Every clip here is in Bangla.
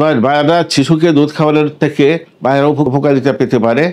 মায়েরা শিশুকে দুধ খাওয়ানোর থেকে মায়েরা উপকারিতা পেতে পারে।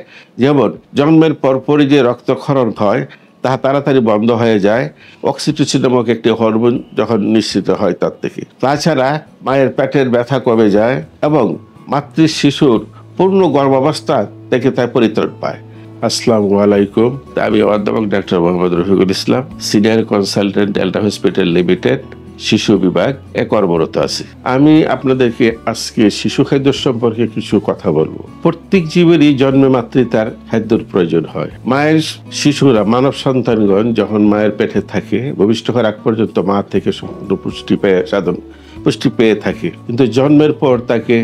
যেমন জন্মের পরপরই যে রক্তক্ষরণ হয় তা তাড়াতাড়ি বন্ধ হয়ে যায় অক্সিটোসিন নামক একটি হরমোন যখন নিঃসৃত হয় তার থেকে। তাছাড়া মায়ের পেটের ব্যথা কমে যায় এবং মাতৃ শিশুর পূর্ণ গর্ভাবস্থা থেকে তার পরিত্রাণ পায়। আসসালামু আলাইকুম। আমি অধ্যাপক doctor Mohammad Rafiqul Islam, senior consultant Delta hospital limited, শিশু বিভাগ কর্মরত আছি। আমি আপনাদেরকে আজকে শিশু খাদ্য সম্পর্কে কিছু কথা বলবো। প্রত্যেক জীবেরই জন্মে মাত্রই তার খাদ্যের প্রয়োজন হয়। মায়ের শিশুরা মানব সন্তানগণ যখন মায়ের পেটে থাকে ভূমিষ্ঠ হওয়ার আগ পর্যন্ত মা থেকে সম্পূর্ণ পুষ্টি পেয়ে থাকে, কিন্তু জন্মের পর তাকে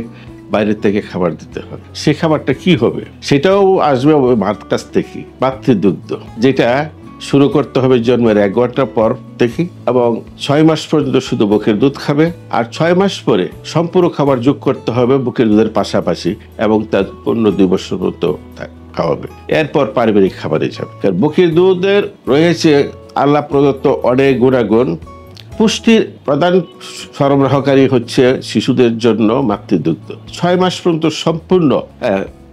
বাইরের থেকে খাবার দিতে হবে। সে খাবারটা কি হবে? সেটাও আসবে মার কাছ থেকে, মাতৃদুগ্ধ, যেটা শুরু করতে হবে জন্মের 1 ঘন্টা পর থেকে এবং 6 মাস পর্যন্ত শুধু বুকের দুধ খাবে। আর 6 মাস পরে সম্পূর্ণ খাবার যোগ করতে হবে বুকের দুধের পাশাপাশি এবং তার পূর্ণ 2 বছর পর্যন্ত খাওয়াবে। এরপর পারিবারিক খাবারে যাবে। কারণ বুকের দুধের রয়েছে আল্লাহ প্রদত্ত অনেক গুণাগুণ। পুষ্টির প্রধান সরবরাহকারী হচ্ছে শিশুদের জন্য মাতৃদুগ্ধ। 6 মাস পর্যন্ত সম্পূর্ণ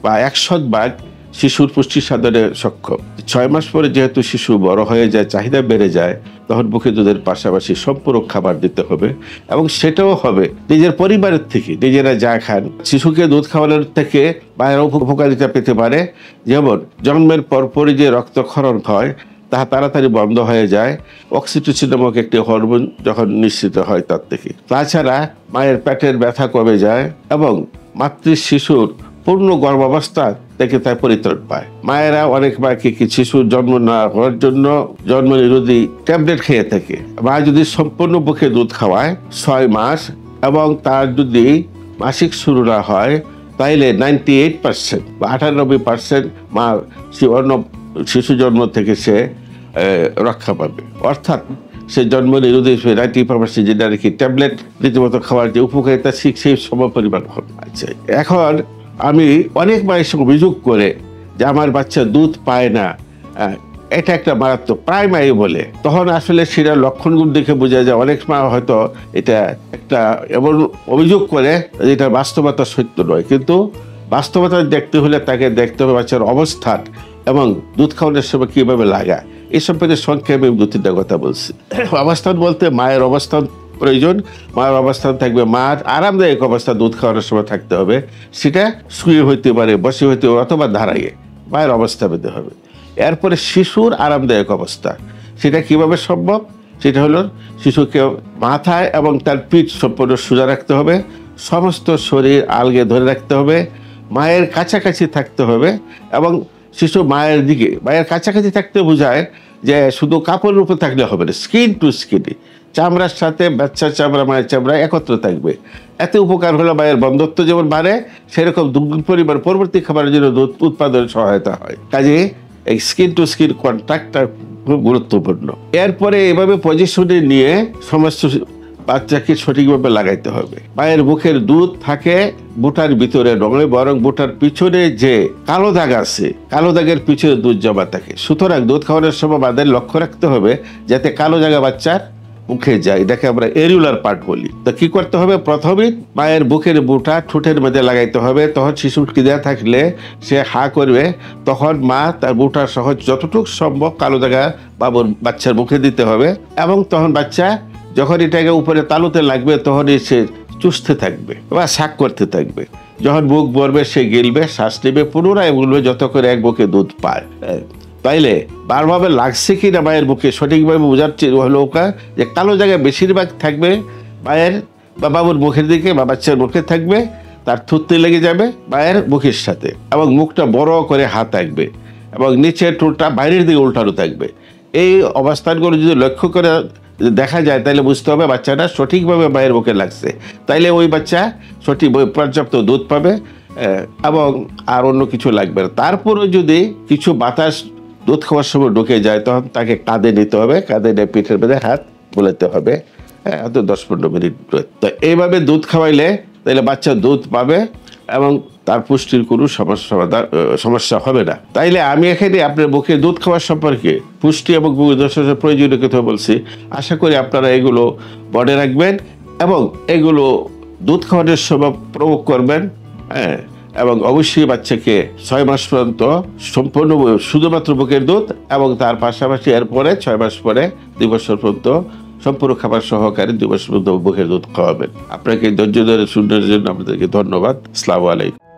বা 100% শিশুর পুষ্টি সাধনে সক্ষম। 6 মাস পরে যেহেতু শিশু বড় হয়ে যায়, চাহিদা বেড়ে যায়, তখন বুকের দুধের পাশাপাশি সম্পূরক খাবার দিতে হবে এবং সেটাও হবে নিজের পরিবারের থেকে। নিজেরা যা খান, শিশুকে দুধ খাওয়ানোর থেকে মায়েরা উপকারিতা পেতে পারে। যেমন জন্মের পরপরই যে রক্তক্ষরণ হয় তা তাড়াতাড়ি বন্ধ হয়ে যায় অক্সিটোসিন নামক একটি হরমোন যখন নিঃসৃত হয় তার থেকে। তাছাড়া মায়ের পেটের ব্যথা কমে যায় এবং মাতৃ শিশুর পূর্ণ গর্ভাবস্থা থেকে তার পরিত্রাণ পায়। মায়েরা অনেক মাকে শিশুর জন্ম না হওয়ার জন্য জন্ম নিরোধী ট্যাবলেট খেয়ে থাকে। মা যদি সম্পূর্ণ বুকে দুধ খাওয়ায় 6 মাস এবং তার যদি মাসিক শুরু না হয়, তাইলে 98% বা 98% মা শিশু জন্ম থেকে সে রক্ষা পাবে। অর্থাৎ সে জন্ম নিরোধী 90% যেটা নাকি ট্যাবলেট রীতিমতো খাওয়ার যে উপকারিতা সেই সমপরিমাণ হবে। আচ্ছা, এখন আমি অনেক মায়ের সঙ্গে অভিযোগ করে যে আমার বাচ্চা দুধ পায় না, এটা একটা মারাত্মক, প্রায় মাই বলে। তখন আসলে সেটা লক্ষণগুলো দেখে বোঝা যায় অনেক মা হয়তো এটা একটা এমন অভিযোগ করে যেটা বাস্তবতা সত্য নয়। কিন্তু বাস্তবতা দেখতে হলে তাকে দেখতে হবে বাচ্চার অবস্থান এবং দুধ খাওয়ানোর সময় কীভাবে লাগায়। এই সম্পর্কে সংক্ষেপে 2-3টা কথা বলছি। অবস্থান বলতে মায়ের অবস্থান প্রয়োজন। মায়ের অবস্থান থাকবে, মার আরামদায়ক অবস্থা দুধ খাওয়ানোর সময় থাকতে হবে। সেটা শুয়ে হইতে পারে, বসে হইতে পারে অথবা দাঁড়াইয়ে মায়ের অবস্থা পেতে হবে। এরপরে শিশুর আরামদায়ক অবস্থা, সেটা কিভাবে সম্ভব? সেটা হলো শিশুকে মাথায় এবং তার পিঠ সম্পূর্ণ সোজা রাখতে হবে, সমস্ত শরীর আলগে ধরে রাখতে হবে, মায়ের কাছাকাছি থাকতে হবে এবং শিশু মায়ের কাছাকাছি থাকতে বোঝায় যে শুধু কাপড়ের উপর থাকলে হবে না, স্কিন টু স্কিনে, চামড়ার সাথে বাচ্চার চামড়া মায়ের চামড়া একত্র থাকবে। এতে উপকার হলো মায়ের বন্ধ্যত্ব যেমন বাড়ে, সেরকম দুগ্ধ পরিমাণ পরবর্তী খাবারের জন্য দুধ উৎপাদনে সহায়তা হয়। কাজে এই স্কিন টু স্কিন কন্ট্যাক্টটা খুব গুরুত্বপূর্ণ। এরপরে এভাবে পজিশনে নিয়ে সমস্ত বাচ্চাকে সঠিকভাবে লাগাইতে হবে। মায়ের মুখের দুধ থাকে বুটার ভিতরে নয়, বরং বুটার পিছনে যে কালো দাগ আছে, কালো দাগের পিছনে দুধ জমা থাকে। সুতরাং দুধ খাওয়ানোর সময় আমাদের লক্ষ্য রাখতে হবে যাতে কালো জায়গা বাচ্চার মুখে যায়, এটাকে আমরা এরিউলার পার্ট বলি। তো কি করতে হবে? প্রথমে মায়ের বুকের বুটা ঠোঁটের মধ্যে লাগাইতে হবে। তখন শিশুর খিদা থাকলে সে হা করবে, তখন মা তার বুটা সহ যতটুকু সম্ভব কালো জায়গা বাচ্চার মুখে দিতে হবে এবং তখন বাচ্চা যখন এটাকে উপরে তালুতে লাগবে তখনই সে চুষতে থাকবে বা শাক করতে থাকবে। যখন বুক ভরবে সে গিলবে, শ্বাস নেবে, পুনরায় বলবে যত করে এক বুকে দুধ পায়। তাইলে বারভাবে লাগছে কি না মায়ের বুকে সঠিকভাবে বোঝাচ্ছে হলো যে কালো জায়গায় বেশিরভাগ থাকবে মায়ের বা বাবুর মুখের দিকে বা বাচ্চার মুখে থাকবে, তার থুতনি লেগে যাবে মায়ের মুখের সাথে এবং মুখটা বড় করে হাত থাকবে এবং নিচের ঠোঁটটা বাইরের দিকে উল্টানো থাকবে। এই অবস্থানগুলো যদি লক্ষ্য করে দেখা যায় তাহলে বুঝতে হবে বাচ্চাটা সঠিকভাবে মায়ের মুখে লাগছে। তাইলে ওই বাচ্চা সঠিক পর্যাপ্ত দুধ পাবে এবং আর অন্য কিছু লাগবে না। তারপরেও যদি কিছু বাতাস দুধ খাওয়ার সময় ঢুকে যায় তখন তাকে কাঁধে নিতে হবে, কাঁধে নিয়ে পিঠের মধ্যে হাত বোলাতে হবে, হয়তো 10-15 মিনিট। তো এইভাবে দুধ খাওয়াইলে তাহলে বাচ্চা দুধ পাবে এবং তার পুষ্টির কোনো সমস্যা হবে না। তাইলে আমি এখানে আপনার বুকে দুধ খাওয়ার সম্পর্কে পুষ্টি এবং প্রয়োজনীয় কথা বলছি। আশা করি আপনারা এগুলো মনে রাখবেন এবং এগুলো দুধ খাওয়ানোর সময় প্রয়োগ করবেন। হ্যাঁ, এবং অবশ্যই বাচ্চাকে 6 মাস পর্যন্ত সম্পূর্ণ শুধুমাত্র বুকের দুধ, এবং তার পাশাপাশি এরপরে 6 মাস পরে 2 বছর পর্যন্ত সম্পূর্ণ খাবার সহকারে 2 বছর পর্যন্ত বুকের দুধ খাওয়াবেন। আপনাকে ধৈর্য ধরে শুনার জন্য আপনাদেরকে ধন্যবাদ। আসসালামু আলাইকুম।